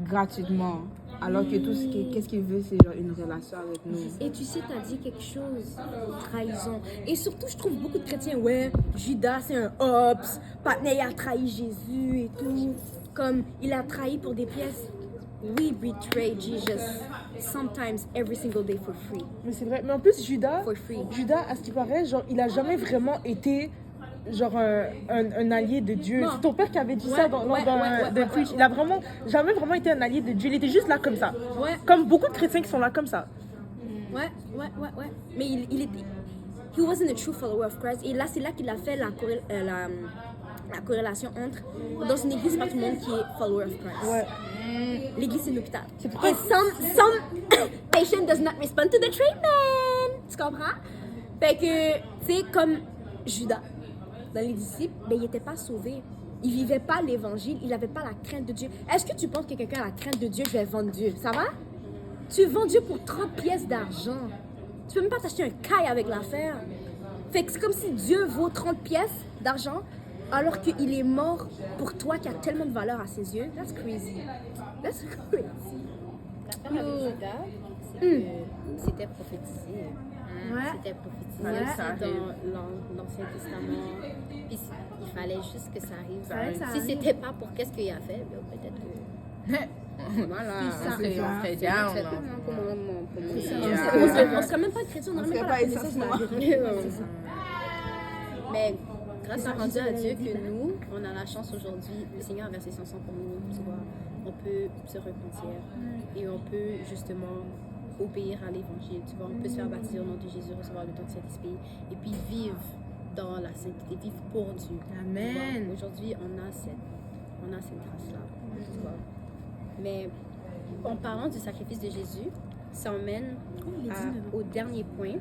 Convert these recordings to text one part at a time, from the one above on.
gratuitement. Alors que tout qu'est-ce qu'il veut, c'est genre une relation avec nous. Et tu sais, t'as dit quelque chose, trahison. Et surtout, je trouve beaucoup de chrétiens, ouais, Judas c'est un ops, Patnais il a trahi Jésus et tout. Comme, il a trahi pour des pièces. We betray Jesus sometimes every single day for free. Mais c'est vrai. Mais en plus, Judas, For free. à ce qui paraît, genre, il a jamais vraiment été genre un allié de Dieu. Non. C'est ton père qui avait dit Ouais, ça dans ouais, Preach. Il a vraiment jamais vraiment été un allié de Dieu. Il était juste là comme ça. Ouais. Comme beaucoup de chrétiens qui sont là comme ça. Ouais. Mais il était. He wasn't a true follower of Christ. Et là, c'est là qu'il a fait la corrélation entre. Dans une église, c'est pas tout le monde qui est follower of Christ. Ouais. L'église, c'est l'hôpital. C'est pourquoi- Et some patient does not respond to the treatment. Tu comprends? Fait que, tu sais, comme Judas, dans les disciples, ben, il n'était pas sauvé. Il vivait pas l'évangile, il n'avait pas la crainte de Dieu. Est-ce que tu penses que quelqu'un a la crainte de Dieu, je vais vendre Dieu? Ça va? Tu vends Dieu pour 30 pièces d'argent. Tu peux même pas t'acheter un caille avec l'affaire. Fait que c'est comme si Dieu vaut 30 pièces d'argent alors qu'il est mort pour toi qui a tellement de valeur à ses yeux. That's crazy. That's crazy. L'affaire avec Judas, c'est que c'était prophétisé. Ouais. C'était prophétisé Ouais. aussi dans l'Ancien Testament. Puis il fallait juste que ça arrive. fallait que ça Si arrive. c'était pas pour qu'est-ce qu'il a fait, ben, peut-être que... Voilà, ça. c'est genre chrétien. C'est pas comment On serait même pas chrétien, on n'aurait même pas la pas connaissance de la vérité. Mais grâce à rendu à Dieu que nous, on a la chance aujourd'hui, le Seigneur a versé son sang pour nous, tu vois. On peut se repentir et on peut justement obéir à l'évangile, tu vois. On peut se faire baptiser au nom de Jésus, recevoir le don du Saint-Esprit et puis vivre dans la sainteté, vivre pour Dieu. Amen. Tu vois. Aujourd'hui, on a cette grâce-là, tu vois. Mais en parlant du sacrifice de Jésus, ça emmène au dernier point.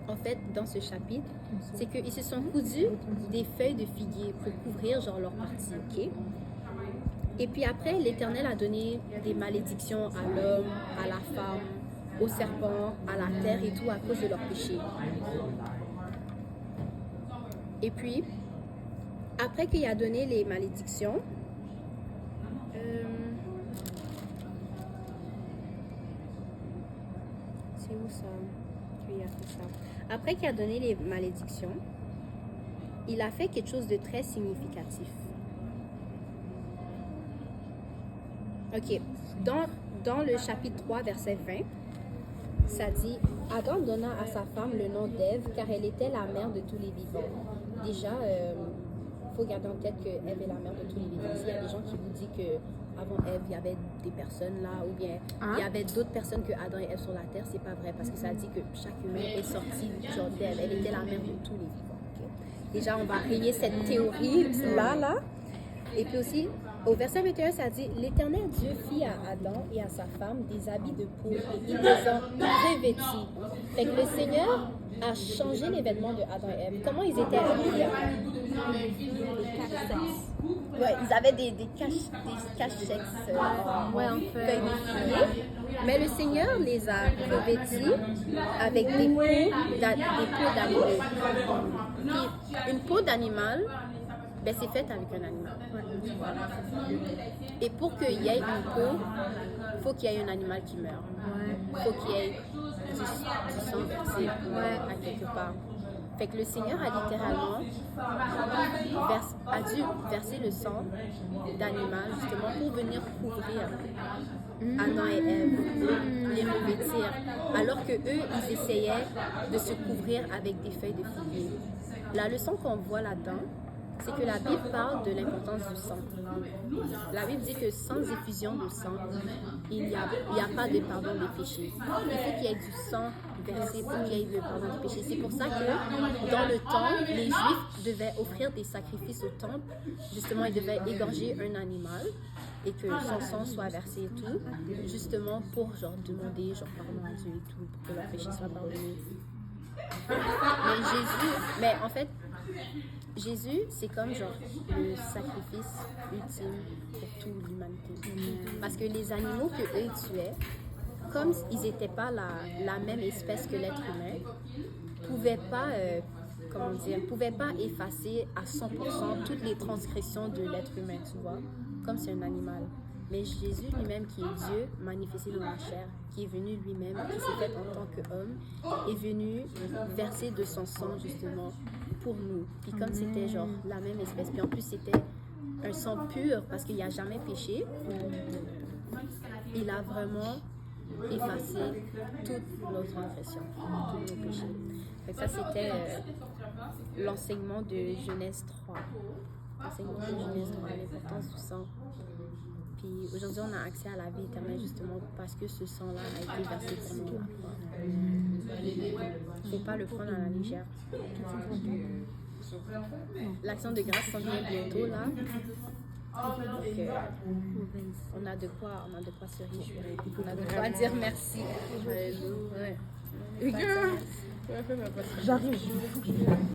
En fait, dans ce chapitre, c'est qu'ils se sont cousus des feuilles de figuier pour couvrir genre leur partie, ok? Et puis après, l'Éternel a donné des malédictions à l'homme, à la femme, au serpent, à la terre et tout à cause de leurs péchés. Et puis, après qu'il a donné les malédictions, c'est où ça? Qu'il a fait ça. Après qu'il a donné les malédictions, il a fait quelque chose de très significatif. Ok, dans le chapitre 3, verset 20, ça dit « Adam donna à sa femme le nom d'Ève, car elle était la mère de tous les vivants. » Déjà, il faut garder en tête que Ève est la mère de tous les vivants. S'il y a des gens qui vous disent qu'avant Ève, il y avait des personnes là, ou bien il y avait d'autres personnes que Adam et Ève sur la terre, c'est pas vrai, parce que ça dit que chaque humain est sorti genre d'Ève. Elle était la mère de tous les vivants. Ok? Déjà, on va rayer cette théorie là. Et puis aussi, au verset 21, ça dit « L'Éternel Dieu fit à Adam et à sa femme des habits de peau et il les a revêtis. » Fait que le Seigneur a changé les vêtements de Adam et Ève. Comment ils étaient habillés? Ouais, ils avaient des cache-sexes en feuilles de figuier. Mais le Seigneur les a revêtis avec des peaux d'animaux. Puis une peau d'animal, ben, c'est fait avec un animal. Et pour qu'il y ait une peau, il faut qu'il y ait un animal qui meurt. Il faut qu'il y ait du sang versé à quelque part. Fait que le Seigneur a littéralement dû verser le sang d'animal justement pour venir couvrir Adam et Ève, les revêtir. Alors que eux, ils essayaient de se couvrir avec des feuilles de figuier. La leçon qu'on voit là-dedans, c'est que la Bible parle de l'importance du sang. La Bible dit que sans effusion de sang, il n'y a pas de pardon des péchés. Il faut qu'il y ait du sang versé pour qu'il y ait le pardon des péchés. C'est pour ça que dans le temps, les Juifs devaient offrir des sacrifices au temple. Justement, ils devaient égorger un animal et que son sang soit versé et tout, justement pour genre demander genre pardon à Dieu et tout, pour que leurs péchés soient pardonnés. Mais en fait, Jésus, c'est comme genre le sacrifice ultime pour toute l'humanité. Parce que les animaux que eux tuaient, comme ils n'étaient pas la même espèce que l'être humain, pouvaient pas effacer à 100% toutes les transgressions de l'être humain, tu vois, comme c'est un animal. Mais Jésus lui-même, qui est Dieu, manifesté dans la chair, qui est venu lui-même, qui s'est fait en tant qu'homme, est venu verser de son sang, justement, pour nous. Puis comme c'était genre la même espèce, puis en plus c'était un sang pur, parce qu'il n'a jamais péché, il a vraiment effacé toutes nos transgressions, tous nos péchés. Fait que ça, c'était l'enseignement de Genèse 3. L'enseignement de Genèse 3, l'importance du sang. Puis aujourd'hui, on a accès à la vie éternelle justement parce que ce sang-là a été versé pour nous. Il ne faut pas le prendre à la légère. L'action de grâce s'en vient bientôt là. Donc, on a de quoi se réjouir. On a de quoi dire merci. Ouais. J'arrive.